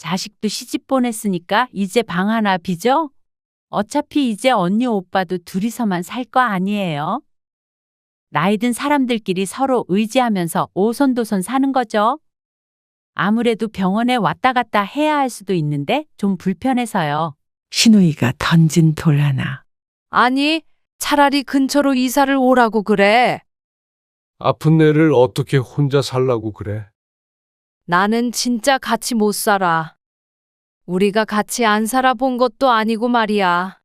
자식도 시집 보냈으니까 이제 방 하나 비죠? 어차피 이제 언니 오빠도 둘이서만 살 거 아니에요. 나이 든 사람들끼리 서로 의지하면서 오손도손 사는 거죠. 아무래도 병원에 왔다 갔다 해야 할 수도 있는데 좀 불편해서요. 신우이가 던진 돌 하나. 아니, 차라리 근처로 이사를 오라고 그래. 아픈 애를 어떻게 혼자 살라고 그래? 나는 진짜 같이 못 살아. 우리가 같이 안 살아본 것도 아니고 말이야.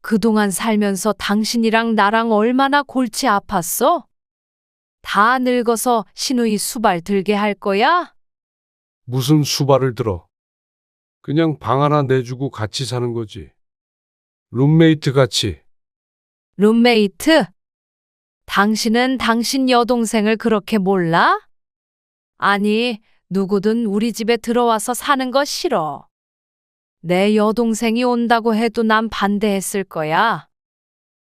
그동안 살면서 당신이랑 나랑 얼마나 골치 아팠어? 다 늙어서 신우이 수발 들게 할 거야? 무슨 수발을 들어? 그냥 방 하나 내주고 같이 사는 거지. 룸메이트 같이. 룸메이트? 당신은 당신 여동생을 그렇게 몰라? 아니, 누구든 우리 집에 들어와서 사는 거 싫어. 내 여동생이 온다고 해도 난 반대했을 거야.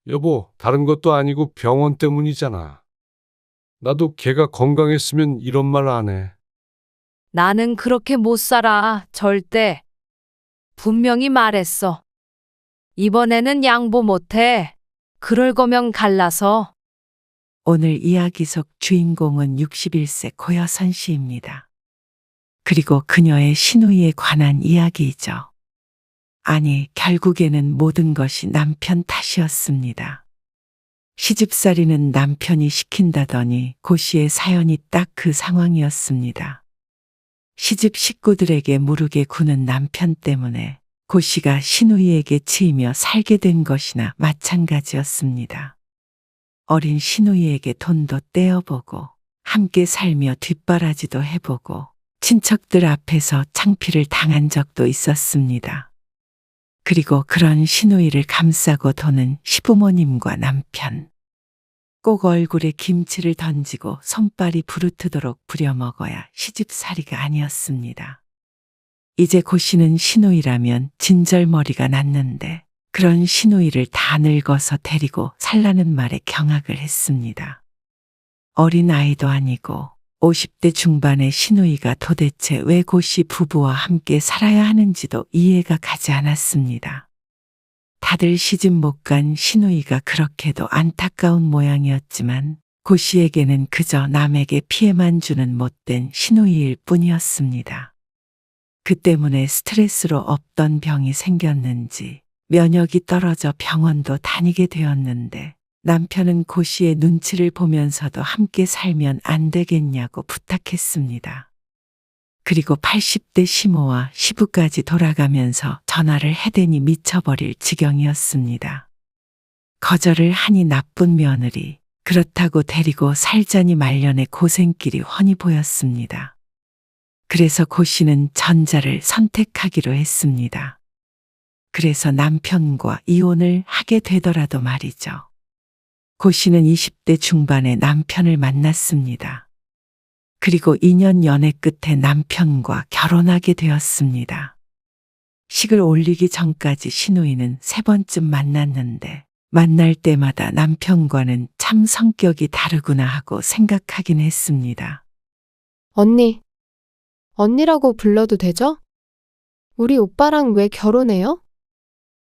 여보, 다른 것도 아니고 병원 때문이잖아. 나도 걔가 건강했으면 이런 말 안 해. 나는 그렇게 못 살아, 절대. 분명히 말했어. 이번에는 양보 못해. 그럴 거면 갈라서. 오늘 이야기 속 주인공은 61세 고여선 씨입니다. 그리고 그녀의 신우이에 관한 이야기이죠. 아니, 결국에는 모든 것이 남편 탓이었습니다. 시집살이는 남편이 시킨다더니 고 씨의 사연이 딱 그 상황이었습니다. 시집 식구들에게 무르게 구는 남편 때문에 고 씨가 신우이에게 치이며 살게 된 것이나 마찬가지였습니다. 어린 신우이에게 돈도 떼어보고 함께 살며 뒷바라지도 해보고 친척들 앞에서 창피를 당한 적도 있었습니다. 그리고 그런 신우이를 감싸고 도는 시부모님과 남편. 꼭 얼굴에 김치를 던지고 손발이 부르트도록 부려먹어야 시집살이가 아니었습니다. 이제 고 씨는 신우이라면 진절머리가 났는데 그런 신우이를 다 늙어서 데리고 살라는 말에 경악을 했습니다. 어린 아이도 아니고 50대 중반의 신우이가 도대체 왜 고 씨 부부와 함께 살아야 하는지도 이해가 가지 않았습니다. 다들 시집 못 간 신우이가 그렇게도 안타까운 모양이었지만 고 씨에게는 그저 남에게 피해만 주는 못된 신우이일 뿐이었습니다. 그 때문에 스트레스로 없던 병이 생겼는지 면역이 떨어져 병원도 다니게 되었는데 남편은 고 씨의 눈치를 보면서도 함께 살면 안 되겠냐고 부탁했습니다. 그리고 80대 시모와 시부까지 돌아가면서 전화를 해대니 미쳐버릴 지경이었습니다. 거절을 하니 나쁜 며느리, 그렇다고 데리고 살자니 말년의 고생길이 훤히 보였습니다. 그래서 고 씨는 전자를 선택하기로 했습니다. 그래서 남편과 이혼을 하게 되더라도 말이죠. 고 씨는 20대 중반에 남편을 만났습니다. 그리고 2년 연애 끝에 남편과 결혼하게 되었습니다. 식을 올리기 전까지 신우이는 3번쯤 만났는데 만날 때마다 남편과는 참 성격이 다르구나 하고 생각하긴 했습니다. 언니, 언니라고 불러도 되죠? 우리 오빠랑 왜 결혼해요?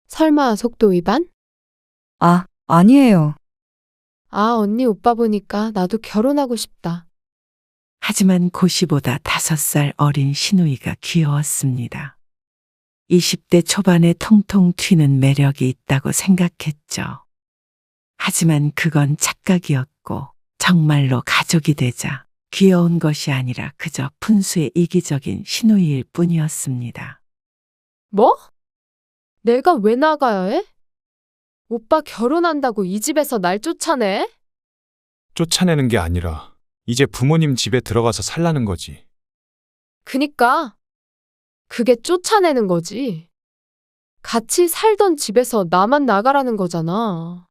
설마 속도 위반? 아, 아니에요. 아, 언니 오빠 보니까 나도 결혼하고 싶다. 하지만 고 씨보다 5살 어린 신우이가 귀여웠습니다. 20대 초반에 통통 튀는 매력이 있다고 생각했죠. 하지만 그건 착각이었고 정말로 가족이 되자 귀여운 것이 아니라 그저 푼수의 이기적인 신우이일 뿐이었습니다. 뭐? 내가 왜 나가야 해? 오빠 결혼한다고 이 집에서 날 쫓아내? 쫓아내는 게 아니라 이제 부모님 집에 들어가서 살라는 거지. 그니까 그게 쫓아내는 거지. 같이 살던 집에서 나만 나가라는 거잖아.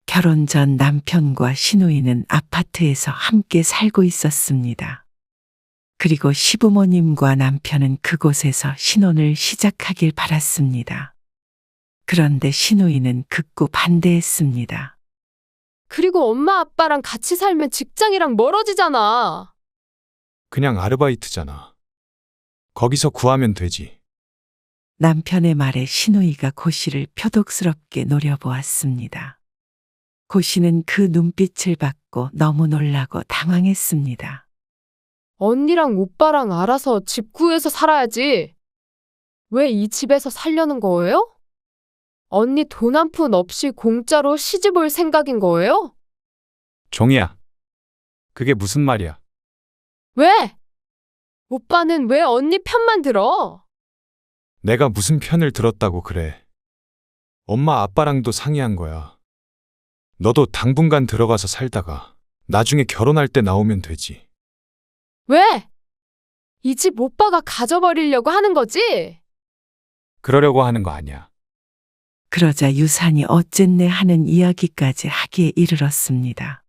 결혼 전 남편과 신우이는 아파트에서 함께 살고 있었습니다. 그리고 시부모님과 남편은 그곳에서 신혼을 시작하길 바랐습니다. 그런데 신우이는 극구 반대했습니다. 그리고 엄마 아빠랑 같이 살면 직장이랑 멀어지잖아. 그냥 아르바이트잖아. 거기서 구하면 되지. 남편의 말에 신우이가 고 씨를 표독스럽게 노려보았습니다. 고 씨는 그 눈빛을 받고 너무 놀라고 당황했습니다. 언니랑 오빠랑 알아서 집 구해서 살아야지. 왜 이 집에서 살려는 거예요? 언니 돈 한 푼 없이 공짜로 시집 올 생각인 거예요? 종이야. 그게 무슨 말이야? 왜? 오빠는 왜 언니 편만 들어? 내가 무슨 편을 들었다고 그래. 엄마 아빠랑도 상의한 거야. 너도 당분간 들어가서 살다가 나중에 결혼할 때 나오면 되지. 왜? 이 집 오빠가 가져버리려고 하는 거지? 그러려고 하는 거 아니야. 그러자 유산이 어쨌네 하는 이야기까지 하기에 이르렀습니다.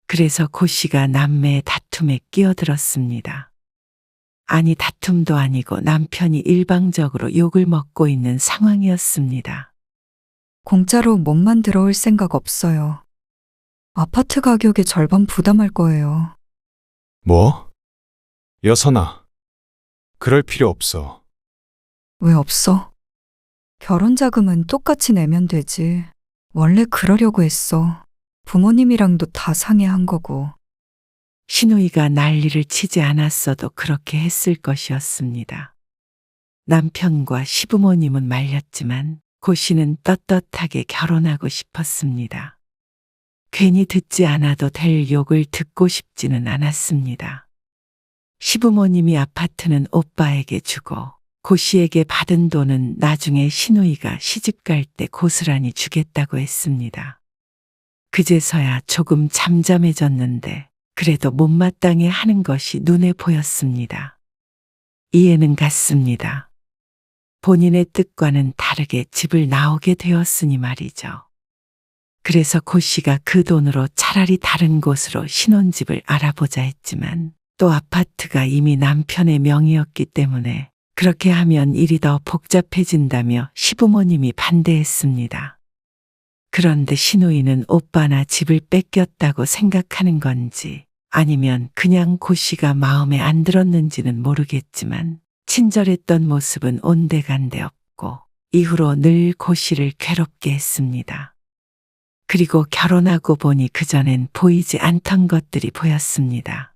그래서 고 씨가 남매의 다툼에 끼어들었습니다. 아니 다툼도 아니고 남편이 일방적으로 욕을 먹고 있는 상황이었습니다. 공짜로 몸만 들어올 생각 없어요. 아파트 가격의 절반 부담할 거예요. 뭐? 여선아. 그럴 필요 없어. 왜 없어? 결혼 자금은 똑같이 내면 되지. 원래 그러려고 했어. 부모님이랑도 다 상의한 거고. 신우이가 난리를 치지 않았어도 그렇게 했을 것이었습니다. 남편과 시부모님은 말렸지만 고 씨는 떳떳하게 결혼하고 싶었습니다. 괜히 듣지 않아도 될 욕을 듣고 싶지는 않았습니다. 시부모님이 아파트는 오빠에게 주고 고 씨에게 받은 돈은 나중에 신우이가 시집갈 때 고스란히 주겠다고 했습니다. 그제서야 조금 잠잠해졌는데 그래도 못마땅해 하는 것이 눈에 보였습니다. 이해는 갔습니다. 본인의 뜻과는 다르게 집을 나오게 되었으니 말이죠. 그래서 고 씨가 그 돈으로 차라리 다른 곳으로 신혼집을 알아보자 했지만 또 아파트가 이미 남편의 명의였기 때문에 그렇게 하면 일이 더 복잡해진다며 시부모님이 반대했습니다. 그런데 신우이는 오빠나 집을 뺏겼다고 생각하는 건지 아니면 그냥 고 씨가 마음에 안 들었는지는 모르겠지만 친절했던 모습은 온데간데 없고 이후로 늘 고 씨를 괴롭게 했습니다. 그리고 결혼하고 보니 그전엔 보이지 않던 것들이 보였습니다.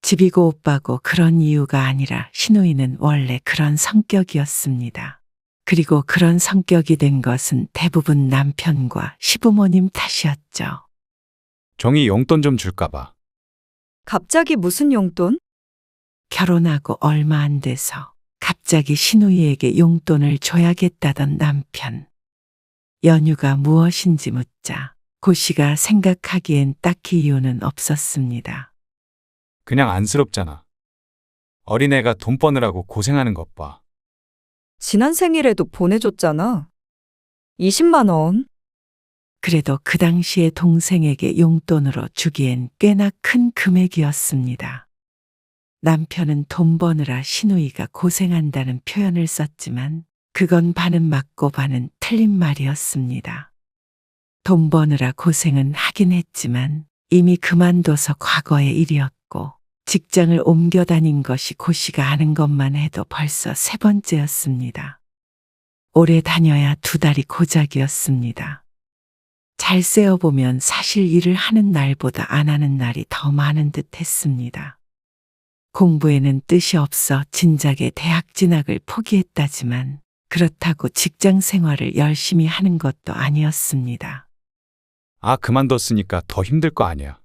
집이고 오빠고 그런 이유가 아니라 신우이는 원래 그런 성격이었습니다. 그리고 그런 성격이 된 것은 대부분 남편과 시부모님 탓이었죠. 종이 용돈 좀 줄까 봐. 갑자기 무슨 용돈? 결혼하고 얼마 안 돼서 갑자기 신우이에게 용돈을 줘야겠다던 남편. 연유가 무엇인지 묻자 고 씨가 생각하기엔 딱히 이유는 없었습니다. 그냥 안쓰럽잖아. 어린애가 돈 버느라고 고생하는 것 봐. 지난 생일에도 보내줬잖아. 20만 원. 그래도 그 당시에 동생에게 용돈으로 주기엔 꽤나 큰 금액이었습니다. 남편은 돈 버느라 신우이가 고생한다는 표현을 썼지만 그건 반은 맞고 반은 틀린 말이었습니다. 돈 버느라 고생은 하긴 했지만 이미 그만둬서 과거의 일이었고 직장을 옮겨 다닌 것이 고 씨가 아는 것만 해도 벌써 3번째였습니다. 오래 다녀야 2달이 고작이었습니다. 잘 세어보면 사실 일을 하는 날보다 안 하는 날이 더 많은 듯 했습니다. 공부에는 뜻이 없어 진작에 대학 진학을 포기했다지만 그렇다고 직장 생활을 열심히 하는 것도 아니었습니다. 아, 그만뒀으니까 더 힘들 거 아니야.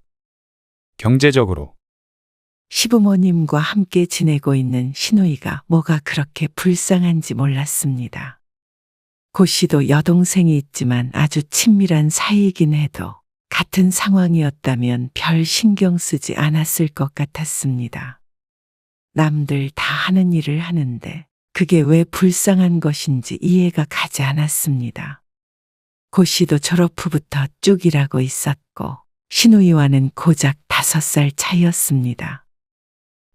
경제적으로. 시부모님과 함께 지내고 있는 신우이가 뭐가 그렇게 불쌍한지 몰랐습니다. 고 씨도 여동생이 있지만 아주 친밀한 사이이긴 해도 같은 상황이었다면 별 신경 쓰지 않았을 것 같았습니다. 남들 다 하는 일을 하는데 그게 왜 불쌍한 것인지 이해가 가지 않았습니다. 고 씨도 졸업 후부터 쭉 일하고 있었고 신우이와는 고작 5살 차이였습니다.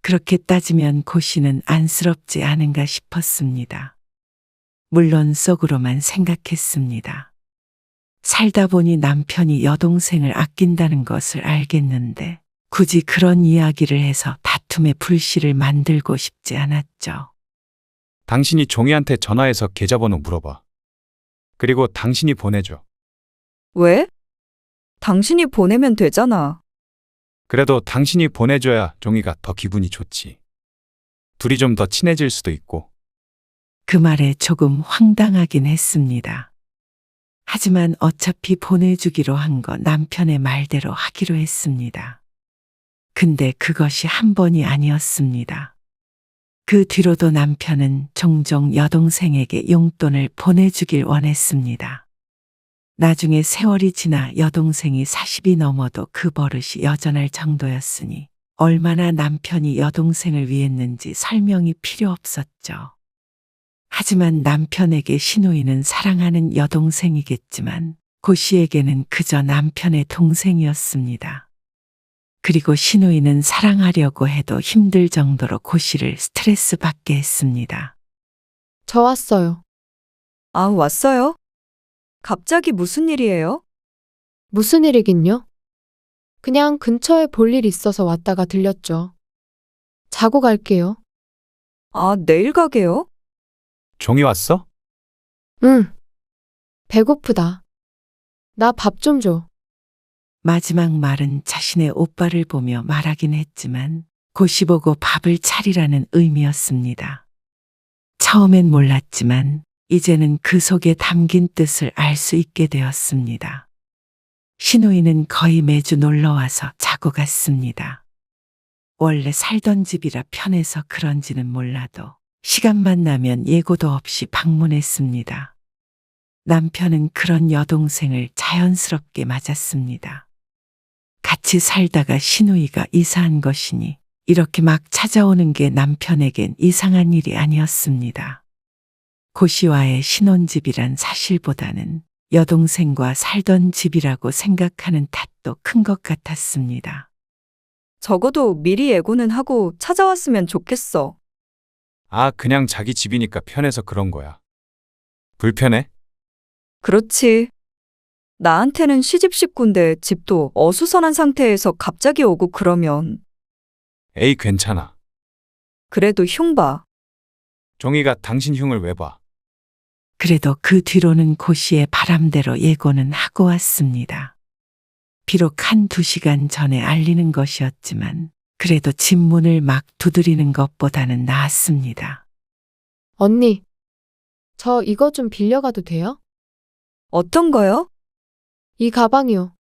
그렇게 따지면 고 씨는 안쓰럽지 않은가 싶었습니다. 물론 속으로만 생각했습니다. 살다 보니 남편이 여동생을 아낀다는 것을 알겠는데 굳이 그런 이야기를 해서 다투 다툼의 불씨를 만들고 싶지 않았죠. 당신이 종이한테 전화해서 계좌번호 물어봐. 그리고 당신이 보내줘. 왜? 당신이 보내면 되잖아. 그래도 당신이 보내줘야 종이가 더 기분이 좋지. 둘이 좀 더 친해질 수도 있고. 그 말에 조금 황당하긴 했습니다. 하지만 어차피 보내주기로 한 거 남편의 말대로 하기로 했습니다. 근데 그것이 한 번이 아니었습니다. 그 뒤로도 남편은 종종 여동생에게 용돈을 보내주길 원했습니다. 나중에 세월이 지나 여동생이 40이 넘어도 그 버릇이 여전할 정도였으니 얼마나 남편이 여동생을 위했는지 설명이 필요 없었죠. 하지만 남편에게 신우이는 사랑하는 여동생이겠지만 고 씨에게는 그저 남편의 동생이었습니다. 그리고 신우이는 사랑하려고 해도 힘들 정도로 고 씨를 스트레스 받게 했습니다. 저 왔어요. 아, 왔어요? 갑자기 무슨 일이에요? 무슨 일이긴요? 그냥 근처에 볼 일 있어서 왔다가 들렸죠. 자고 갈게요. 아, 내일 가게요? 종이 왔어? 응. 배고프다. 나 밥 좀 줘. 마지막 말은 자신의 오빠를 보며 말하긴 했지만 고시 보고 밥을 차리라는 의미였습니다. 처음엔 몰랐지만 이제는 그 속에 담긴 뜻을 알 수 있게 되었습니다. 신우이는 거의 매주 놀러와서 자고 갔습니다. 원래 살던 집이라 편해서 그런지는 몰라도 시간만 나면 예고도 없이 방문했습니다. 남편은 그런 여동생을 자연스럽게 맞았습니다. 같이 살다가 신우이가 이사한 것이니 이렇게 막 찾아오는 게 남편에겐 이상한 일이 아니었습니다. 고시와의 신혼집이란 사실보다는 여동생과 살던 집이라고 생각하는 탓도 큰 것 같았습니다. 적어도 미리 예고는 하고 찾아왔으면 좋겠어. 아, 그냥 자기 집이니까 편해서 그런 거야. 불편해? 그렇지. 나한테는 시집 식구인데 집도 어수선한 상태에서 갑자기 오고 그러면 에이, 괜찮아. 그래도 흉 봐. 종이가 당신 흉을 왜 봐? 그래도 그 뒤로는 고시의 바람대로 예고는 하고 왔습니다. 비록 1~2시간 전에 알리는 것이었지만 그래도 집 문을 막 두드리는 것보다는 나았습니다. 언니, 저 이거 좀 빌려가도 돼요? 어떤 거요? 이 가방이요.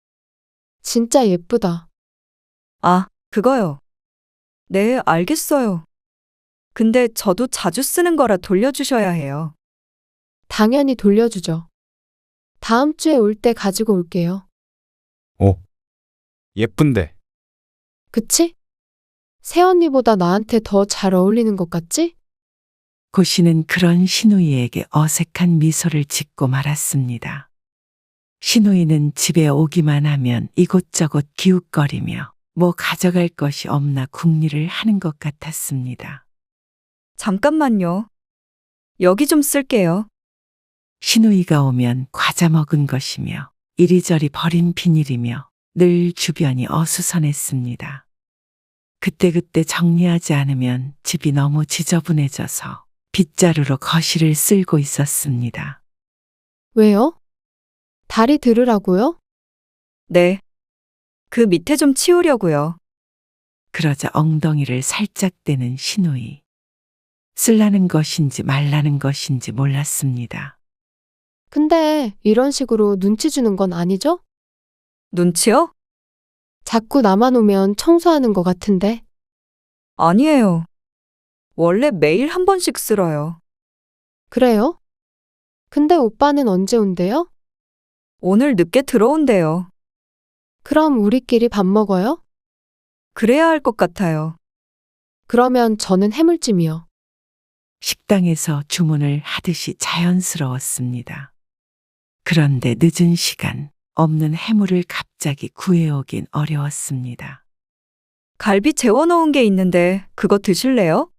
진짜 예쁘다. 아, 그거요. 네, 알겠어요. 근데 저도 자주 쓰는 거라 돌려주셔야 해요. 당연히 돌려주죠. 다음 주에 올 때 가지고 올게요. 오, 예쁜데. 그치? 새언니보다 나한테 더 잘 어울리는 것 같지? 고시는 그런 신우이에게 어색한 미소를 짓고 말았습니다. 신우이는 집에 오기만 하면 이곳저곳 기웃거리며 뭐 가져갈 것이 없나 궁리를 하는 것 같았습니다. 잠깐만요. 여기 좀 쓸게요. 신우이가 오면 과자 먹은 것이며 이리저리 버린 비닐이며 늘 주변이 어수선했습니다. 그때그때 정리하지 않으면 집이 너무 지저분해져서 빗자루로 거실을 쓸고 있었습니다. 왜요? 다리 들으라고요? 네. 그 밑에 좀 치우려고요. 그러자 엉덩이를 살짝 대는 신우이. 쓸라는 것인지 말라는 것인지 몰랐습니다. 근데 이런 식으로 눈치 주는 건 아니죠? 눈치요? 자꾸 나만 오면 청소하는 것 같은데. 아니에요. 원래 매일 한 번씩 쓸어요. 그래요? 근데 오빠는 언제 온대요? 오늘 늦게 들어온대요. 그럼 우리끼리 밥 먹어요? 그래야 할 것 같아요. 그러면 저는 해물찜이요. 식당에서 주문을 하듯이 자연스러웠습니다. 그런데 늦은 시간, 없는 해물을 갑자기 구해오긴 어려웠습니다. 갈비 재워놓은 게 있는데 그거 드실래요?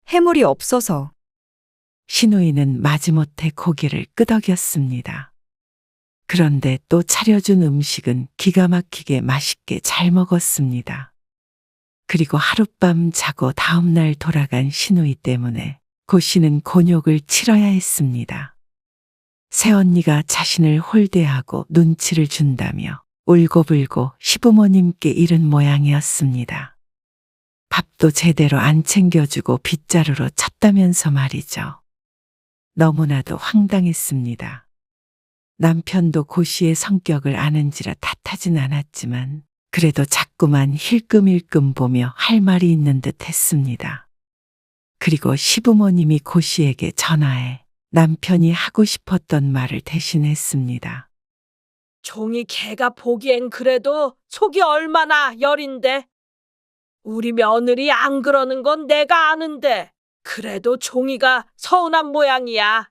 해물이 없어서. 신우이는 마지못해 고개를 끄덕였습니다. 그런데 또 차려준 음식은 기가 막히게 맛있게 잘 먹었습니다. 그리고 하룻밤 자고 다음날 돌아간 시누이 때문에 고 씨는 곤욕을 치러야 했습니다. 새언니가 자신을 홀대하고 눈치를 준다며 울고불고 시부모님께 이른 모양이었습니다. 밥도 제대로 안 챙겨주고 빗자루로 쳤다면서 말이죠. 너무나도 황당했습니다. 남편도 고 씨의 성격을 아는지라 탓하진 않았지만 그래도 자꾸만 힐끔힐끔 보며 할 말이 있는 듯 했습니다. 그리고 시부모님이 고 씨에게 전화해 남편이 하고 싶었던 말을 대신했습니다. 종이 걔가 보기엔 그래도 속이 얼마나 여린데. 우리 며느리 안 그러는 건 내가 아는데 그래도 종이가 서운한 모양이야.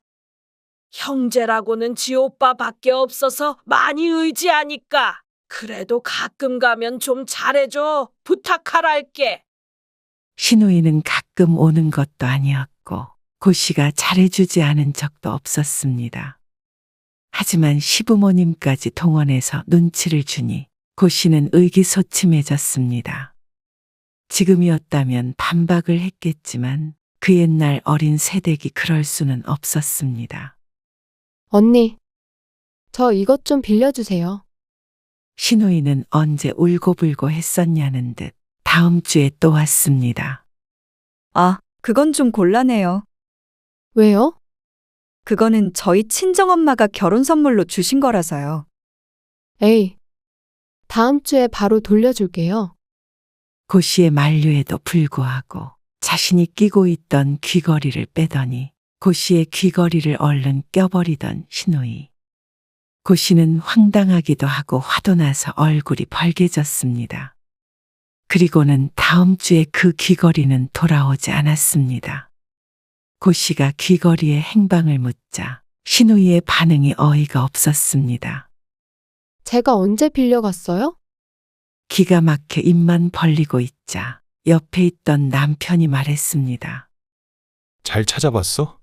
형제라고는 지 오빠밖에 없어서 많이 의지하니까 그래도 가끔 가면 좀 잘해줘. 부탁하랄게. 시누이는 가끔 오는 것도 아니었고 고 씨가 잘해주지 않은 적도 없었습니다. 하지만 시부모님까지 동원해서 눈치를 주니 고 씨는 의기소침해졌습니다. 지금이었다면 반박을 했겠지만 그 옛날 어린 새댁이 그럴 수는 없었습니다. 언니, 저 이것 좀 빌려주세요. 시누이는 언제 울고불고 했었냐는 듯 다음 주에 또 왔습니다. 아, 그건 좀 곤란해요. 왜요? 그거는 저희 친정엄마가 결혼 선물로 주신 거라서요. 에이, 다음 주에 바로 돌려줄게요. 고 씨의 만류에도 불구하고 자신이 끼고 있던 귀걸이를 빼더니 고 씨의 귀걸이를 얼른 껴버리던 시누이. 고 씨는 황당하기도 하고 화도 나서 얼굴이 벌개졌습니다. 그리고는 다음 주에 그 귀걸이는 돌아오지 않았습니다. 고 씨가 귀걸이의 행방을 묻자 시누이의 반응이 어이가 없었습니다. 제가 언제 빌려갔어요? 기가 막혀 입만 벌리고 있자 옆에 있던 남편이 말했습니다. 잘 찾아봤어?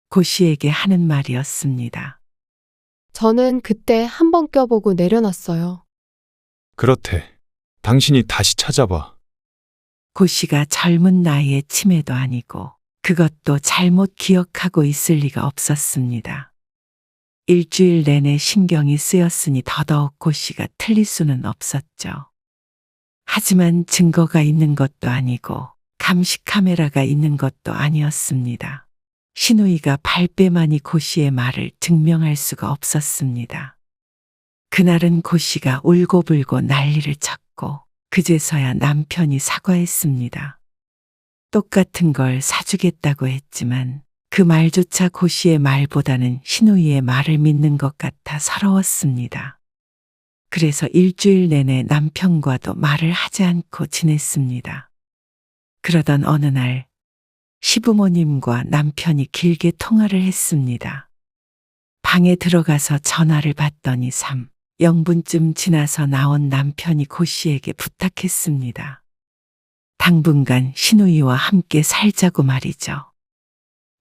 고 씨에게 하는 말이었습니다. 저는 그때 한 번 껴보고 내려놨어요. 그렇대. 당신이 다시 찾아봐. 고 씨가 젊은 나이에 치매도 아니고 그것도 잘못 기억하고 있을 리가 없었습니다. 일주일 내내 신경이 쓰였으니 더더욱 고 씨가 틀릴 수는 없었죠. 하지만 증거가 있는 것도 아니고 감시 카메라가 있는 것도 아니었습니다. 시누이가 발뺌하니 고 씨의 말을 증명할 수가 없었습니다. 그날은 고 씨가 울고불고 난리를 쳤고 그제서야 남편이 사과했습니다. 똑같은 걸 사주겠다고 했지만 그 말조차 고 씨의 말보다는 시누이의 말을 믿는 것 같아 서러웠습니다. 그래서 일주일 내내 남편과도 말을 하지 않고 지냈습니다. 그러던 어느 날 시부모님과 남편이 길게 통화를 했습니다. 방에 들어가서 전화를 받더니 0분쯤 지나서 나온 남편이 고 씨에게 부탁했습니다. 당분간 시누이와 함께 살자고 말이죠.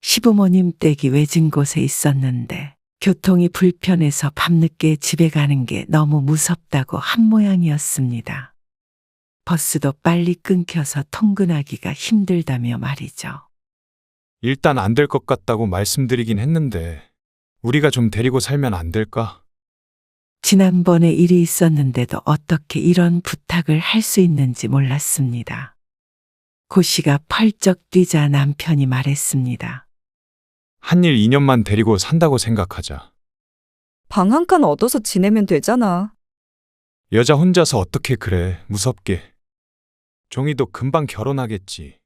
시부모님 댁이 외진 곳에 있었는데 교통이 불편해서 밤늦게 집에 가는 게 너무 무섭다고 한 모양이었습니다. 버스도 빨리 끊겨서 통근하기가 힘들다며 말이죠. 일단 안 될 것 같다고 말씀드리긴 했는데 우리가 좀 데리고 살면 안 될까? 지난번에 일이 있었는데도 어떻게 이런 부탁을 할 수 있는지 몰랐습니다. 고 씨가 펄쩍 뛰자 남편이 말했습니다. 한 일 2년만 데리고 산다고 생각하자. 방 한 칸 얻어서 지내면 되잖아. 여자 혼자서 어떻게 그래, 무섭게. 종이도 금방 결혼하겠지.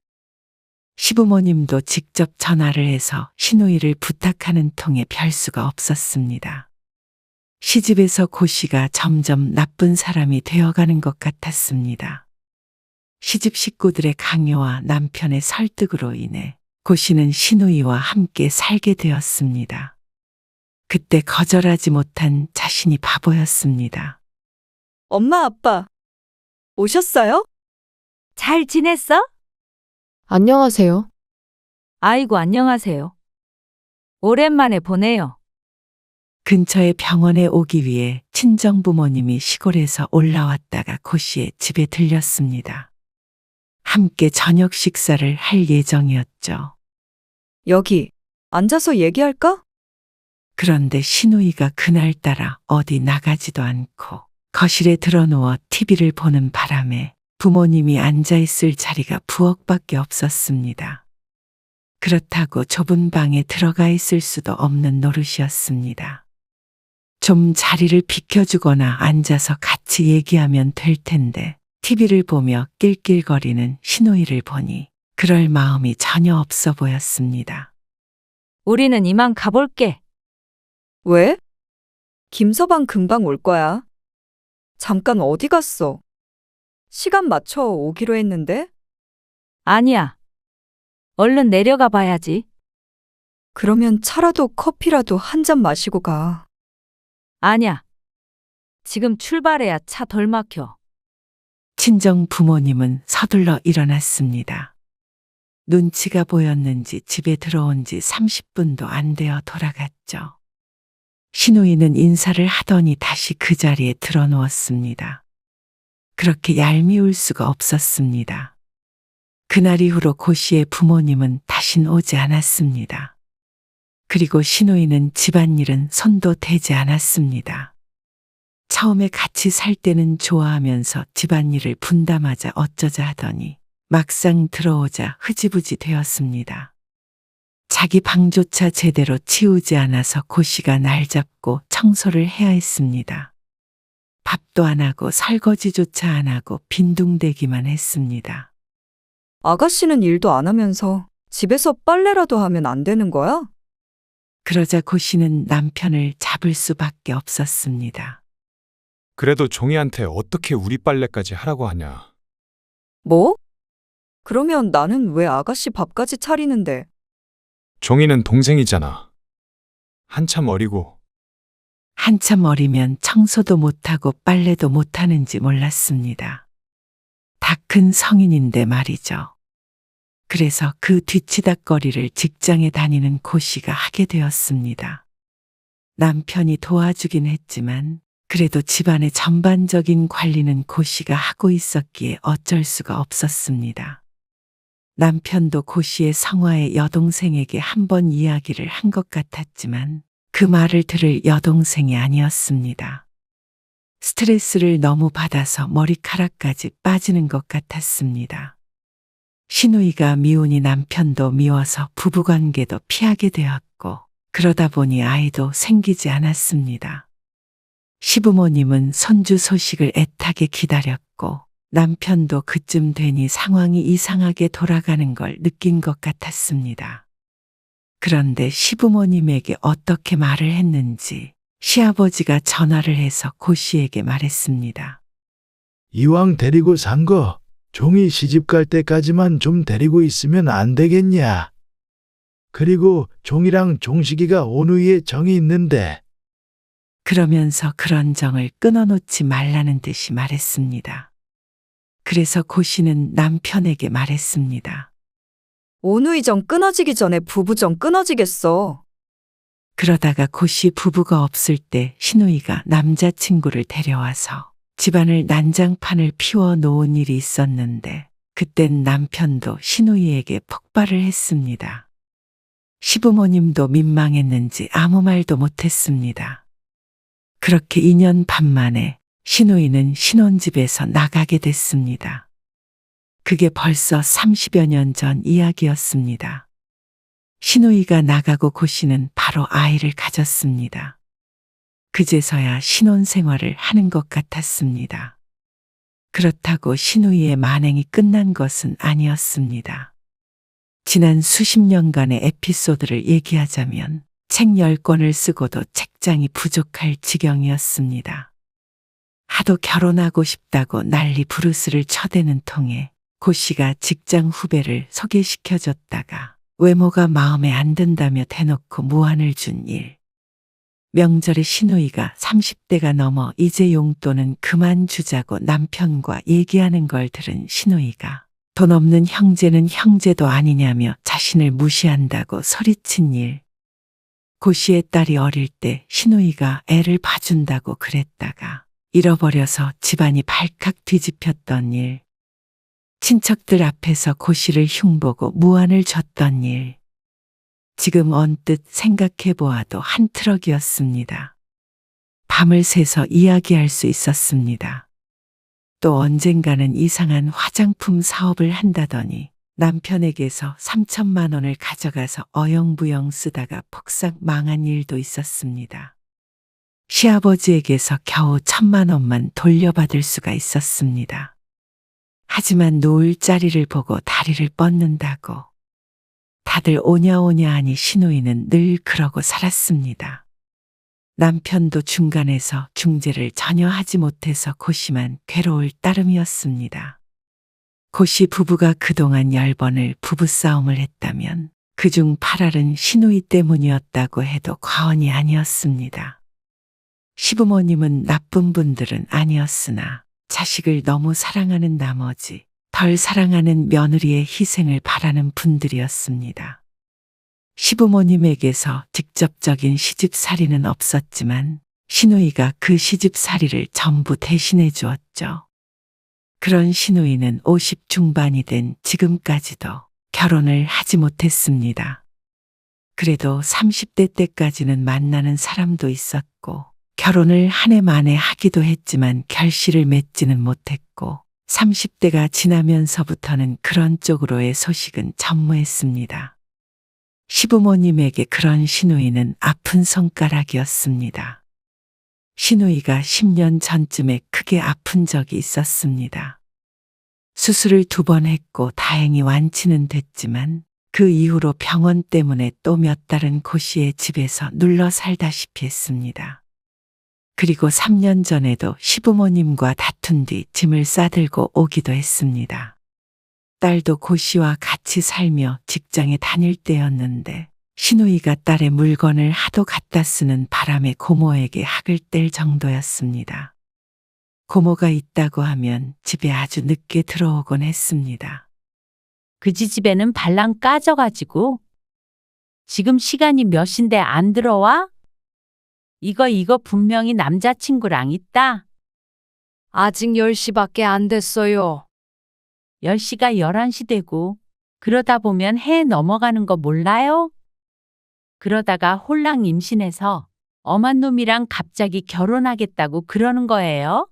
시부모님도 직접 전화를 해서 시누이를 부탁하는 통에 별 수가 없었습니다. 시집에서 고 씨가 점점 나쁜 사람이 되어가는 것 같았습니다. 시집 식구들의 강요와 남편의 설득으로 인해 고 씨는 시누이와 함께 살게 되었습니다. 그때 거절하지 못한 자신이 바보였습니다. 엄마, 아빠, 오셨어요? 잘 지냈어? 안녕하세요. 아이고, 안녕하세요. 오랜만에 보네요. 근처의 병원에 오기 위해 친정부모님이 시골에서 올라왔다가 고 씨의 집에 들렸습니다. 함께 저녁 식사를 할 예정이었죠. 여기 앉아서 얘기할까? 그런데 신우이가 그날따라 어디 나가지도 않고 거실에 드러누워 TV를 보는 바람에 부모님이 앉아있을 자리가 부엌밖에 없었습니다. 그렇다고 좁은 방에 들어가 있을 수도 없는 노릇이었습니다. 좀 자리를 비켜주거나 앉아서 같이 얘기하면 될 텐데 TV를 보며 낄낄거리는 신우이를 보니 그럴 마음이 전혀 없어 보였습니다. 우리는 이만 가볼게. 왜? 김서방 금방 올 거야. 잠깐 어디 갔어? 시간 맞춰 오기로 했는데? 아니야. 얼른 내려가 봐야지. 그러면 차라도 커피라도 한 잔 마시고 가. 아니야. 지금 출발해야 차 덜 막혀. 친정 부모님은 서둘러 일어났습니다. 눈치가 보였는지 집에 들어온 지 30분도 안 되어 돌아갔죠. 신우이는 인사를 하더니 다시 그 자리에 드러누웠습니다. 그렇게 얄미울 수가 없었습니다. 그날 이후로 고 씨의 부모님은 다신 오지 않았습니다. 그리고 신우이는 집안일은 손도 대지 않았습니다. 처음에 같이 살 때는 좋아하면서 집안일을 분담하자 어쩌자 하더니 막상 들어오자 흐지부지 되었습니다. 자기 방조차 제대로 치우지 않아서 고 씨가 날 잡고 청소를 해야 했습니다. 밥도 안 하고 설거지조차 안 하고 빈둥대기만 했습니다. 아가씨는 일도 안 하면서 집에서 빨래라도 하면 안 되는 거야? 그러자 고 씨는 남편을 잡을 수밖에 없었습니다. 그래도 종이한테 어떻게 우리 빨래까지 하라고 하냐. 뭐? 그러면 나는 왜 아가씨 밥까지 차리는데? 종이는 동생이잖아. 한참 어리고. 한참 어리면 청소도 못하고 빨래도 못하는지 몰랐습니다. 다 큰 성인인데 말이죠. 그래서 그 뒤치다꺼리를 직장에 다니는 고 씨가 하게 되었습니다. 남편이 도와주긴 했지만 그래도 집안의 전반적인 관리는 고 씨가 하고 있었기에 어쩔 수가 없었습니다. 남편도 고 씨의 성화의 여동생에게 한 번 이야기를 한 것 같았지만 그 말을 들을 여동생이 아니었습니다. 스트레스를 너무 받아서 머리카락까지 빠지는 것 같았습니다. 신우이가 미우니 남편도 미워서 부부관계도 피하게 되었고 그러다 보니 아이도 생기지 않았습니다. 시부모님은 손주 소식을 애타게 기다렸고 남편도 그쯤 되니 상황이 이상하게 돌아가는 걸 느낀 것 같았습니다. 그런데 시부모님에게 어떻게 말을 했는지 시아버지가 전화를 해서 고 씨에게 말했습니다. 이왕 데리고 산 거 종이 시집 갈 때까지만 좀 데리고 있으면 안 되겠냐. 그리고 종이랑 종식이가 온우이에 정이 있는데. 그러면서 그런 정을 끊어놓지 말라는 듯이 말했습니다. 그래서 고 씨는 남편에게 말했습니다. 온우이정 끊어지기 전에 부부정 끊어지겠어. 그러다가 고 씨 부부가 없을 때 신우이가 남자친구를 데려와서 집안을 난장판을 피워 놓은 일이 있었는데 그땐 남편도 신우이에게 폭발을 했습니다. 시부모님도 민망했는지 아무 말도 못했습니다. 그렇게 2년 반 만에 신우이는 신혼집에서 나가게 됐습니다. 그게 벌써 30여 년 전 이야기였습니다. 신우이가 나가고 고 씨는 바로 아이를 가졌습니다. 그제서야 신혼생활을 하는 것 같았습니다. 그렇다고 신우이의 만행이 끝난 것은 아니었습니다. 지난 수십 년간의 에피소드를 얘기하자면 책 10권을 쓰고도 책장이 부족할 지경이었습니다. 하도 결혼하고 싶다고 난리 부르스를 쳐대는 통에 고 씨가 직장 후배를 소개시켜줬다가 외모가 마음에 안 든다며 대놓고 무안을 준 일. 명절에 신우이가 30대가 넘어 이제 용돈은 그만 주자고 남편과 얘기하는 걸 들은 신우이가 돈 없는 형제는 형제도 아니냐며 자신을 무시한다고 소리친 일. 고 씨의 딸이 어릴 때 신우이가 애를 봐준다고 그랬다가 잃어버려서 집안이 발칵 뒤집혔던 일. 친척들 앞에서 고 씨를 흉보고 무안을 줬던 일. 지금 언뜻 생각해 보아도 한 트럭이었습니다. 밤을 새서 이야기할 수 있었습니다. 또 언젠가는 이상한 화장품 사업을 한다더니 남편에게서 3천만 원을 가져가서 어영부영 쓰다가 폭삭 망한 일도 있었습니다. 시아버지에게서 겨우 1,000만 원만 돌려받을 수가 있었습니다. 하지만 놓을 자리를 보고 다리를 뻗는다고. 다들 오냐오냐 하니 시누이는 늘 그러고 살았습니다. 남편도 중간에서 중재를 전혀 하지 못해서 고씨만 괴로울 따름이었습니다. 고씨 부부가 그동안 10번을 부부싸움을 했다면 그중 8알은 시누이 때문이었다고 해도 과언이 아니었습니다. 시부모님은 나쁜 분들은 아니었으나 자식을 너무 사랑하는 나머지 덜 사랑하는 며느리의 희생을 바라는 분들이었습니다. 시부모님에게서 직접적인 시집살이는 없었지만 시누이가 그 시집살이를 전부 대신해 주었죠. 그런 시누이는 50 중반이 된 지금까지도 결혼을 하지 못했습니다. 그래도 30대 때까지는 만나는 사람도 있었고 결혼을 한 해 만에 하기도 했지만 결실을 맺지는 못했고 30대가 지나면서부터는 그런 쪽으로의 소식은 전무했습니다. 시부모님에게 그런 시누이는 아픈 손가락이었습니다. 시누이가 10년 전쯤에 크게 아픈 적이 있었습니다. 수술을 2번 했고 다행히 완치는 됐지만 그 이후로 병원 때문에 또 몇 달은 고 씨의 집에서 눌러 살다시피 했습니다. 그리고 3년 전에도 시부모님과 다툰 뒤 짐을 싸들고 오기도 했습니다. 딸도 고 씨와 같이 살며 직장에 다닐 때였는데 시누이가 딸의 물건을 하도 갖다 쓰는 바람에 고모에게 학을 뗄 정도였습니다. 고모가 있다고 하면 집에 아주 늦게 들어오곤 했습니다. 그지 집에는 발랑 까져가지고 지금 시간이 몇인데 안 들어와? 이거 분명히 남자친구랑 있다. 아직 10시밖에 안 됐어요. 10시가 11시 되고 그러다 보면 해 넘어가는 거 몰라요? 그러다가 홀랑 임신해서 엄한 놈이랑 갑자기 결혼하겠다고 그러는 거예요?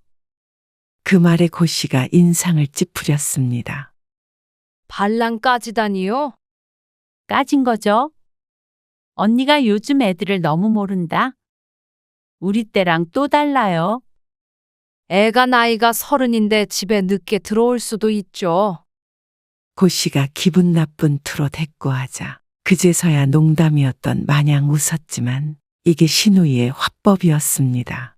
그 말에 고 씨가 인상을 찌푸렸습니다. 발랑 까지다니요? 까진 거죠? 언니가 요즘 애들을 너무 모른다. 우리 때랑 또 달라요. 애가 나이가 30인데 집에 늦게 들어올 수도 있죠. 고 씨가 기분 나쁜 투로 대꾸하자 그제서야 농담이었던 마냥 웃었지만 이게 시누이의 화법이었습니다.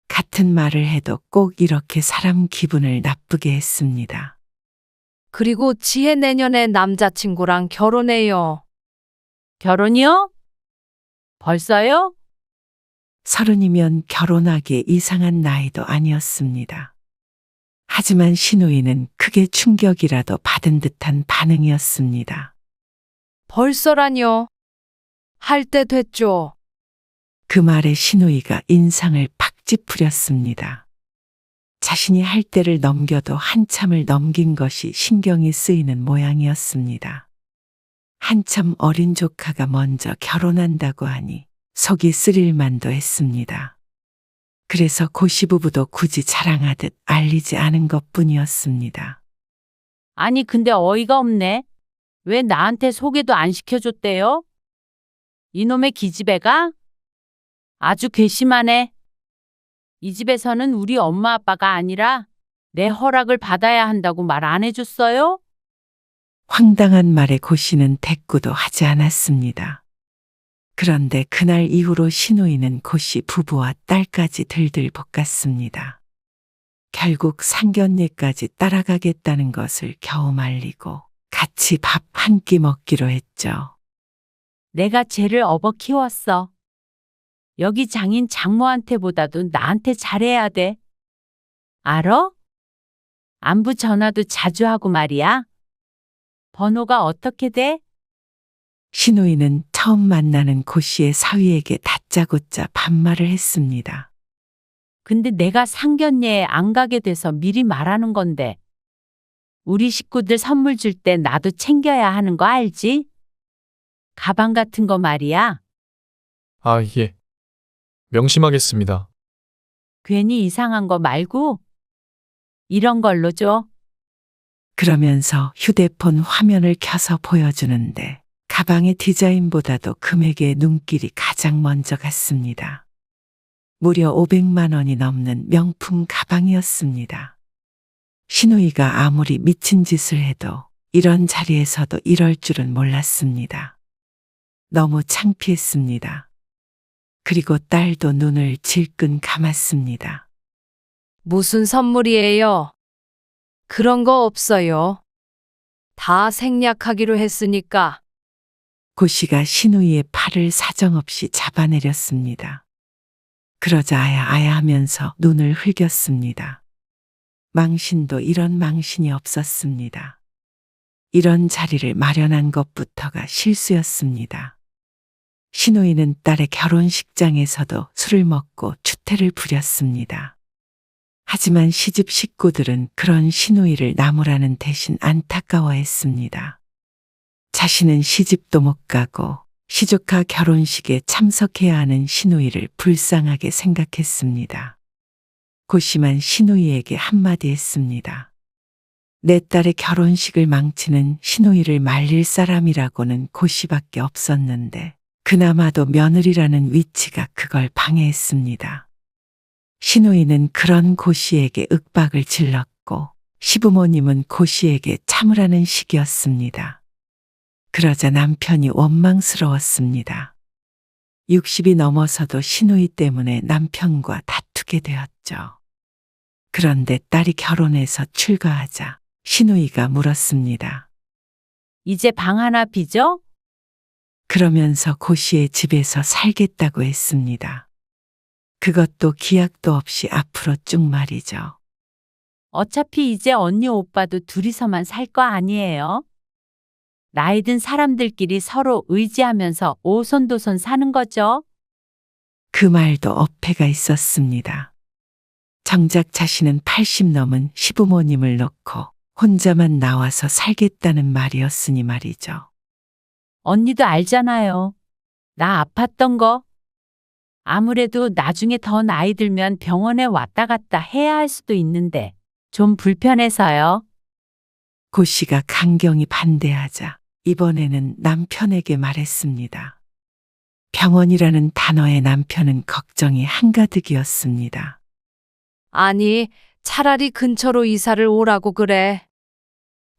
같은 말을 해도 꼭 이렇게 사람 기분을 나쁘게 했습니다. 그리고 지혜 내년에 남자친구랑 결혼해요. 결혼이요? 벌써요? 30이면 결혼하기에 이상한 나이도 아니었습니다. 하지만 시누이는 크게 충격이라도 받은 듯한 반응이었습니다. 벌써라뇨? 할 때 됐죠. 그 말에 시누이가 인상을 팍 찌푸렸습니다. 자신이 할 때를 넘겨도 한참을 넘긴 것이 신경이 쓰이는 모양이었습니다. 한참 어린 조카가 먼저 결혼한다고 하니 속이 쓰릴 만도 했습니다. 그래서 고 시부부도 굳이 자랑하듯 알리지 않은 것뿐이었습니다. 아니 근데 어이가 없네. 왜 나한테 소개도 안 시켜줬대요? 이놈의 기집애가? 아주 괘씸하네. 이 집에서는 우리 엄마 아빠가 아니라 내 허락을 받아야 한다고 말 안 해줬어요? 황당한 말에 고 씨는 대꾸도 하지 않았습니다. 그런데 그날 이후로 시누이는 고 씨 부부와 딸까지 들들 볶았습니다. 결국 상견례까지 따라가겠다는 것을 겨우 말리고 같이 밥 한 끼 먹기로 했죠. 내가 쟤를 업어 키웠어. 여기 장인 장모한테보다도 나한테 잘해야 돼. 알어? 안부 전화도 자주 하고 말이야. 번호가 어떻게 돼? 시누이는 처음 만나는 고 씨의 사위에게 다짜고짜 반말을 했습니다. 근데 내가 상견례에 안 가게 돼서 미리 말하는 건데. 우리 식구들 선물 줄 때 나도 챙겨야 하는 거 알지? 가방 같은 거 말이야. 아, 예. 명심하겠습니다. 괜히 이상한 거 말고 이런 걸로 줘. 그러면서 휴대폰 화면을 켜서 보여주는데 가방의 디자인보다도 금액에 눈길이 가장 먼저 갔습니다. 무려 500만 원이 넘는 명품 가방이었습니다. 신우이가 아무리 미친 짓을 해도 이런 자리에서도 이럴 줄은 몰랐습니다. 너무 창피했습니다. 그리고 딸도 눈을 질끈 감았습니다. 무슨 선물이에요? 그런 거 없어요. 다 생략하기로 했으니까. 고씨가 신우이의 팔을 사정없이 잡아내렸습니다. 그러자 아야 하면서 눈을 흘겼습니다. 망신도 이런 망신이 없었습니다. 이런 자리를 마련한 것부터가 실수였습니다. 신우이는 딸의 결혼식장에서도 술을 먹고 추태를 부렸습니다. 하지만 시집 식구들은 그런 신우이를 나무라는 대신 안타까워했습니다. 자신은 시집도 못 가고 시조카 결혼식에 참석해야 하는 신우이를 불쌍하게 생각했습니다. 고씨만 신우이에게 한마디 했습니다. 내 딸의 결혼식을 망치는 신우이를 말릴 사람이라고는 고씨밖에 없었는데 그나마도 며느리라는 위치가 그걸 방해했습니다. 신우이는 그런 고씨에게 윽박을 질렀고 시부모님은 고씨에게 참으라는 식이었습니다. 그러자 남편이 원망스러웠습니다. 60이 넘어서도 신우이 때문에 남편과 다투게 되었죠. 그런데 딸이 결혼해서 출가하자 신우이가 물었습니다. 이제 방 하나 빚어? 그러면서 고씨의 집에서 살겠다고 했습니다. 그것도 기약도 없이 앞으로 쭉 말이죠. 어차피 이제 언니 오빠도 둘이서만 살 거 아니에요? 나이 든 사람들끼리 서로 의지하면서 오손도손 사는 거죠? 그 말도 어폐가 있었습니다. 정작 자신은 80 넘은 시부모님을 놓고 혼자만 나와서 살겠다는 말이었으니 말이죠. 언니도 알잖아요. 나 아팠던 거. 아무래도 나중에 더 나이 들면 병원에 왔다 갔다 해야 할 수도 있는데 좀 불편해서요. 고씨가 강경히 반대하자 이번에는 남편에게 말했습니다. 병원이라는 단어에 남편은 걱정이 한가득이었습니다. 아니, 차라리 근처로 이사를 오라고 그래.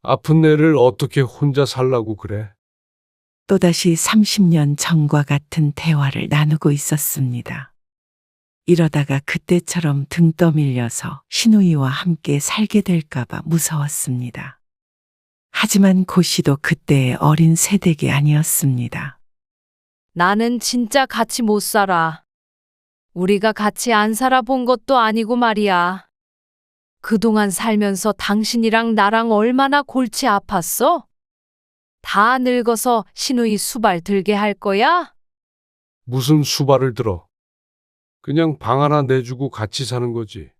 아픈 애를 어떻게 혼자 살라고 그래? 또다시 30년 전과 같은 대화를 나누고 있었습니다. 이러다가 그때처럼 등 떠밀려서 신우이와 함께 살게 될까봐 무서웠습니다. 하지만 고씨도 그때의 어린 새댁이 아니었습니다. 나는 진짜 같이 못 살아. 우리가 같이 안 살아본 것도 아니고 말이야. 그동안 살면서 당신이랑 나랑 얼마나 골치 아팠어? 다 늙어서 신우이 수발 들게 할 거야? 무슨 수발을 들어? 그냥 방 하나 내주고 같이 사는 거지.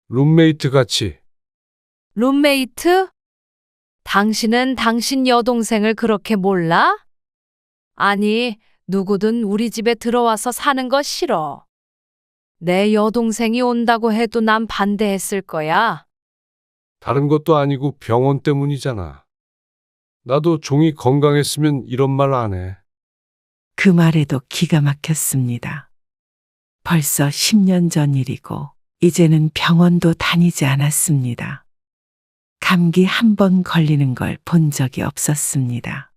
룸메이트 같이. 룸메이트? 당신은 당신 여동생을 그렇게 몰라? 아니, 누구든 우리 집에 들어와서 사는 거 싫어. 내 여동생이 온다고 해도 난 반대했을 거야. 다른 것도 아니고 병원 때문이잖아. 나도 종이 건강했으면 이런 말 안 해. 그 말에도 기가 막혔습니다. 벌써 10년 전 일이고 이제는 병원도 다니지 않았습니다. 감기 한 번 걸리는 걸 본 적이 없었습니다.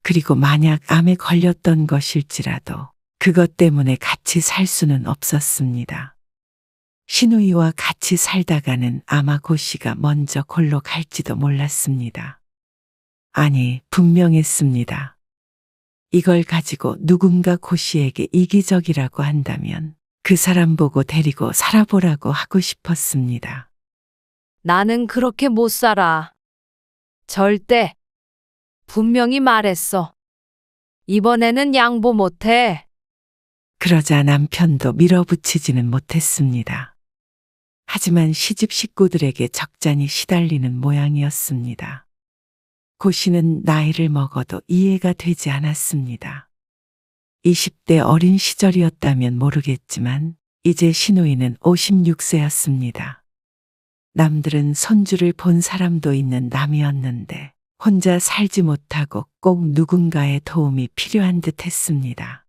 그리고 만약 암에 걸렸던 것일지라도 그것 때문에 같이 살 수는 없었습니다. 신우이와 같이 살다가는 아마 고씨가 먼저 골로 갈지도 몰랐습니다. 아니, 분명했습니다. 이걸 가지고 누군가 고씨에게 이기적이라고 한다면 그 사람 보고 데리고 살아보라고 하고 싶었습니다. 나는 그렇게 못 살아. 절대. 분명히 말했어. 이번에는 양보 못해. 그러자 남편도 밀어붙이지는 못했습니다. 하지만 시집 식구들에게 적잖이 시달리는 모양이었습니다. 고 씨는 나이를 먹어도 이해가 되지 않았습니다. 20대 어린 시절이었다면 모르겠지만 이제 신우이는 56세였습니다. 남들은 손주를 본 사람도 있는 남이었는데 혼자 살지 못하고 꼭 누군가의 도움이 필요한 듯 했습니다.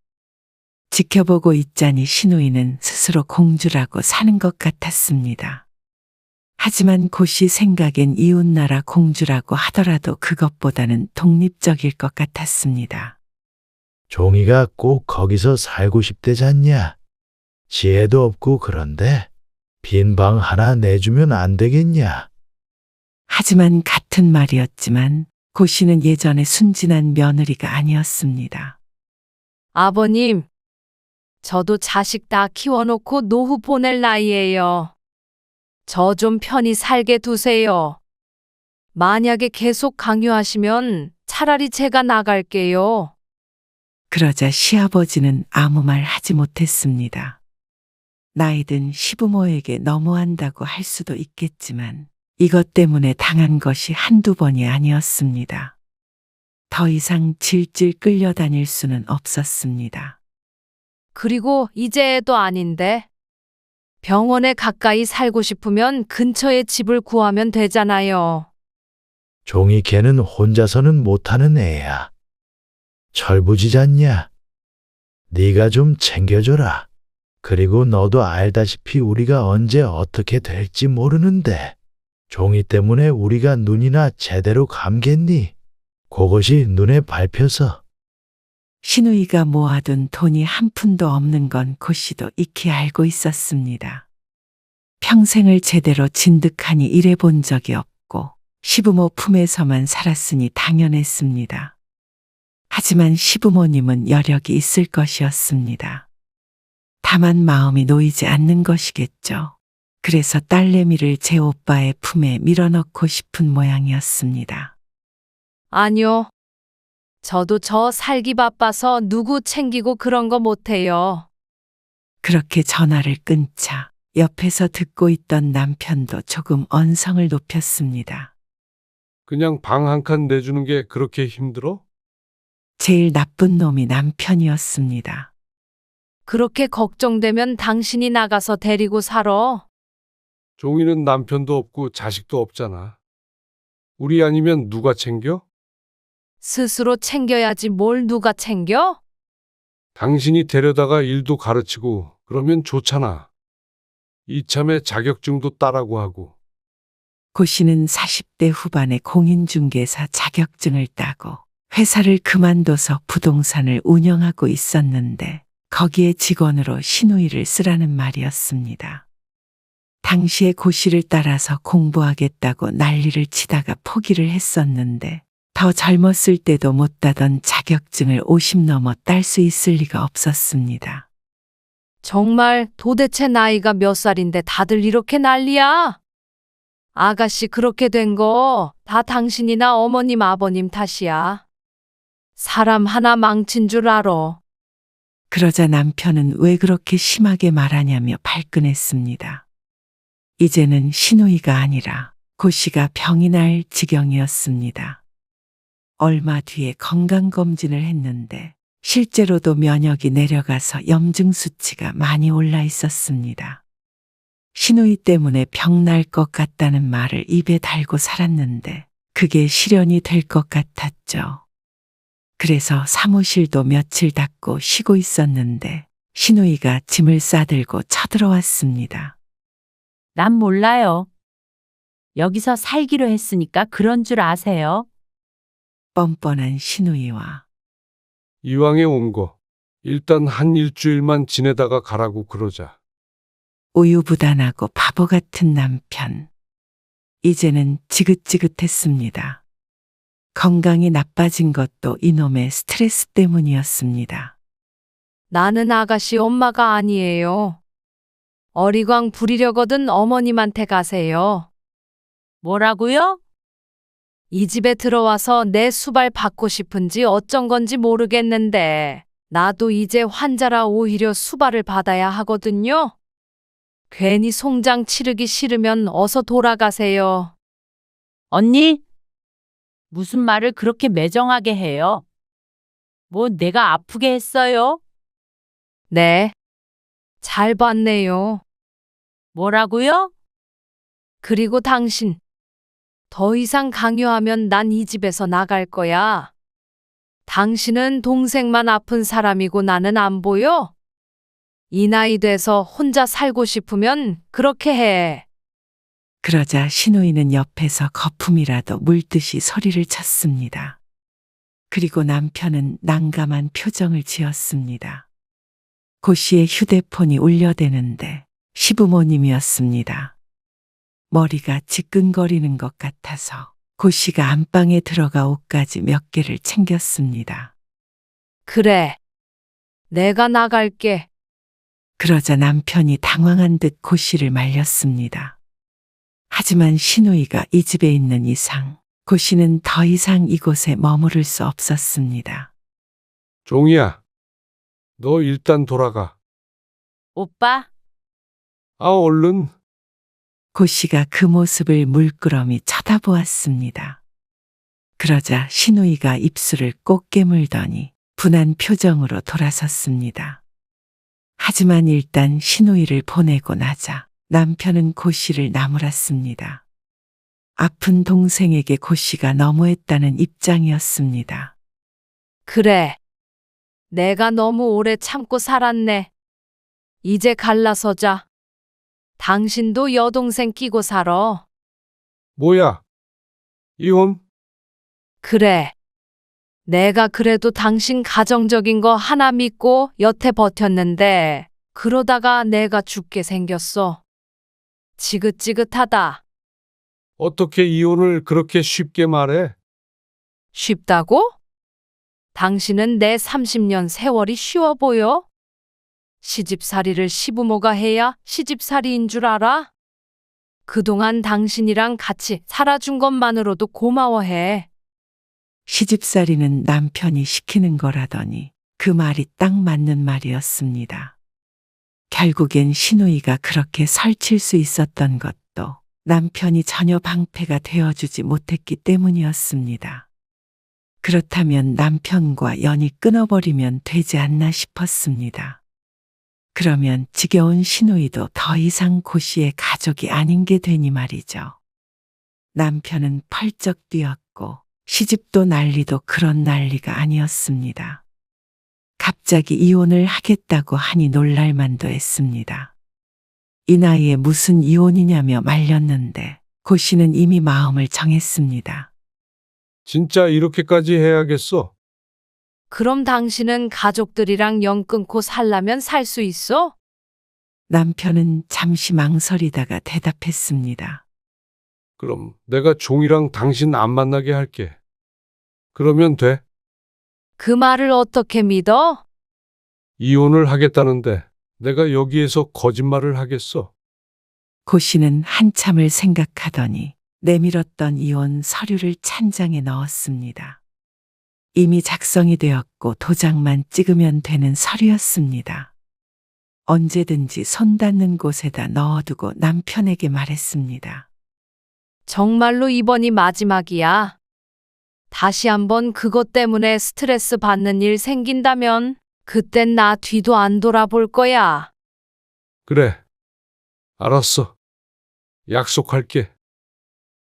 지켜보고 있자니 신우이는 스스로 공주라고 사는 것 같았습니다. 하지만 고씨 생각엔 이웃나라 공주라고 하더라도 그것보다는 독립적일 것 같았습니다. 종이가 꼭 거기서 살고 싶대잖냐? 지혜도 없고 그런데 빈 방 하나 내주면 안 되겠냐? 하지만 같은 말이었지만 고씨는 예전에 순진한 며느리가 아니었습니다. 아버님, 저도 자식 다 키워놓고 노후 보낼 나이예요. 저 좀 편히 살게 두세요. 만약에 계속 강요하시면 차라리 제가 나갈게요. 그러자 시아버지는 아무 말 하지 못했습니다. 나이든 시부모에게 너무한다고 할 수도 있겠지만 이것 때문에 당한 것이 한두 번이 아니었습니다. 더 이상 질질 끌려다닐 수는 없었습니다. 그리고 이제 애도 아닌데 병원에 가까이 살고 싶으면 근처에 집을 구하면 되잖아요. 종이 걔는 혼자서는 못하는 애야. 철부지잖냐? 네가 좀 챙겨줘라. 그리고 너도 알다시피 우리가 언제 어떻게 될지 모르는데 종이 때문에 우리가 눈이나 제대로 감겠니? 그것이 눈에 밟혀서. 신우이가 모아둔 돈이 한 푼도 없는 건 고씨도 익히 알고 있었습니다. 평생을 제대로 진득하니 일해본 적이 없고 시부모 품에서만 살았으니 당연했습니다. 하지만 시부모님은 여력이 있을 것이었습니다. 다만 마음이 놓이지 않는 것이겠죠. 그래서 딸내미를 제 오빠의 품에 밀어넣고 싶은 모양이었습니다. 아니요. 저도 저 살기 바빠서 누구 챙기고 그런 거 못해요. 그렇게 전화를 끊자 옆에서 듣고 있던 남편도 조금 언성을 높였습니다. 그냥 방 한 칸 내주는 게 그렇게 힘들어? 제일 나쁜 놈이 남편이었습니다. 그렇게 걱정되면 당신이 나가서 데리고 살아. 종이는 남편도 없고 자식도 없잖아. 우리 아니면 누가 챙겨? 스스로 챙겨야지 뭘 누가 챙겨? 당신이 데려다가 일도 가르치고 그러면 좋잖아. 이참에 자격증도 따라고 하고. 고 씨는 40대 후반에 공인중개사 자격증을 따고 회사를 그만둬서 부동산을 운영하고 있었는데 거기에 직원으로 신우이를 쓰라는 말이었습니다. 당시에 고 씨를 따라서 공부하겠다고 난리를 치다가 포기를 했었는데 더 젊었을 때도 못 따던 자격증을 50 넘어 딸 수 있을 리가 없었습니다. 정말 도대체 나이가 몇 살인데 다들 이렇게 난리야? 아가씨 그렇게 된 거 다 당신이나 어머님 아버님 탓이야. 사람 하나 망친 줄 알아. 그러자 남편은 왜 그렇게 심하게 말하냐며 발끈했습니다. 이제는 신우이가 아니라 고 씨가 병이 날 지경이었습니다. 얼마 뒤에 건강검진을 했는데 실제로도 면역이 내려가서 염증 수치가 많이 올라 있었습니다. 신우이 때문에 병 날 것 같다는 말을 입에 달고 살았는데 그게 실현이 될 것 같았죠. 그래서 사무실도 며칠 닫고 쉬고 있었는데 신우이가 짐을 싸들고 쳐들어왔습니다. 난 몰라요. 여기서 살기로 했으니까 그런 줄 아세요? 뻔뻔한 신우이와 이왕에 온 거 일단 한 일주일만 지내다가 가라고 그러자. 우유부단하고 바보 같은 남편. 이제는 지긋지긋했습니다. 건강이 나빠진 것도 이놈의 스트레스 때문이었습니다. 나는 아가씨 엄마가 아니에요. 어리광 부리려거든 어머님한테 가세요. 뭐라고요? 이 집에 들어와서 내 수발 받고 싶은지 어쩐 건지 모르겠는데 나도 이제 환자라 오히려 수발을 받아야 하거든요. 괜히 송장 치르기 싫으면 어서 돌아가세요. 언니, 무슨 말을 그렇게 매정하게 해요? 뭐 내가 아프게 했어요? 네. 잘 봤네요. 뭐라고요? 그리고 당신. 더 이상 강요하면 난 이 집에서 나갈 거야. 당신은 동생만 아픈 사람이고 나는 안 보여? 이 나이 돼서 혼자 살고 싶으면 그렇게 해. 그러자 신우이는 옆에서 거품이라도 물듯이 소리를 쳤습니다. 그리고 남편은 난감한 표정을 지었습니다. 고 씨의 휴대폰이 울려대는데 시부모님이었습니다. 머리가 지끈거리는 것 같아서 고 씨가 안방에 들어가 옷까지 몇 개를 챙겼습니다. 그래. 내가 나갈게. 그러자 남편이 당황한 듯 고 씨를 말렸습니다. 하지만 신우이가 이 집에 있는 이상 고 씨는 더 이상 이곳에 머무를 수 없었습니다. 종이야, 너 일단 돌아가. 오빠, 얼른. 고 씨가 그 모습을 물끄러미 쳐다보았습니다. 그러자 신우이가 입술을 꼭 깨물더니 분한 표정으로 돌아섰습니다. 하지만 일단 신우이를 보내고 나자 남편은 고 씨를 나무랐습니다. 아픈 동생에게 고 씨가 너무했다는 입장이었습니다. 그래. 내가 너무 오래 참고 살았네. 이제 갈라서자. 당신도 여동생 끼고 살아. 뭐야? 이혼? 그래. 내가 그래도 당신 가정적인 거 하나 믿고 여태 버텼는데 그러다가 내가 죽게 생겼어. 지긋지긋하다. 어떻게 이혼을 그렇게 쉽게 말해? 쉽다고? 당신은 내 30년 세월이 쉬워 보여? 시집살이를 시부모가 해야 시집살이인 줄 알아? 그동안 당신이랑 같이 살아준 것만으로도 고마워해. 시집살이는 남편이 시키는 거라더니 그 말이 딱 맞는 말이었습니다. 결국엔 신우이가 그렇게 설칠 수 있었던 것도 남편이 전혀 방패가 되어주지 못했기 때문이었습니다. 그렇다면 남편과 연이 끊어버리면 되지 않나 싶었습니다. 그러면 지겨운 신우이도 더 이상 고 씨의 가족이 아닌 게 되니 말이죠. 남편은 펄쩍 뛰었고 시집도 난리도 그런 난리가 아니었습니다. 갑자기 이혼을 하겠다고 하니 놀랄만도 했습니다. 이 나이에 무슨 이혼이냐며 말렸는데 고 씨는 이미 마음을 정했습니다. 진짜 이렇게까지 해야겠어? 그럼 당신은 가족들이랑 연 끊고 살라면 살 수 있어? 남편은 잠시 망설이다가 대답했습니다. 그럼 내가 종이랑 당신 안 만나게 할게. 그러면 돼? 그 말을 어떻게 믿어? 이혼을 하겠다는데 내가 여기에서 거짓말을 하겠어? 고 씨는 한참을 생각하더니 내밀었던 이혼 서류를 찬장에 넣었습니다. 이미 작성이 되었고 도장만 찍으면 되는 서류였습니다. 언제든지 손 닿는 곳에다 넣어두고 남편에게 말했습니다. 정말로 이번이 마지막이야. 다시 한번 그것 때문에 스트레스 받는 일 생긴다면 그땐 나 뒤도 안 돌아볼 거야. 그래. 알았어. 약속할게.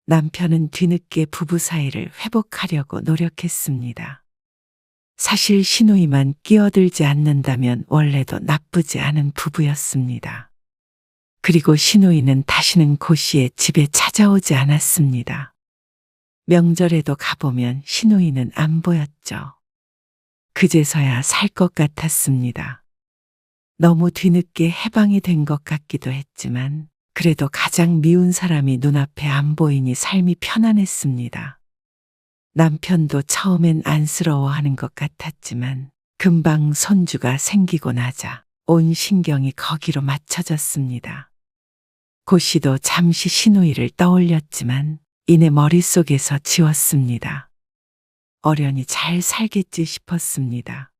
남편은 뒤늦게 부부 사이를 회복하려고 노력했습니다. 사실 신우이만 끼어들지 않는다면 원래도 나쁘지 않은 부부였습니다. 그리고 신우이는 다시는 고 씨의 집에 찾아오지 않았습니다. 명절에도 가보면 신우이는 안 보였죠. 그제서야 살 것 같았습니다. 너무 뒤늦게 해방이 된 것 같기도 했지만 그래도 가장 미운 사람이 눈앞에 안 보이니 삶이 편안했습니다. 남편도 처음엔 안쓰러워하는 것 같았지만 금방 손주가 생기고 나자 온 신경이 거기로 맞춰졌습니다. 고 씨도 잠시 신우이를 떠올렸지만 이내 머릿속에서 지웠습니다. 어련히 잘 살겠지 싶었습니다.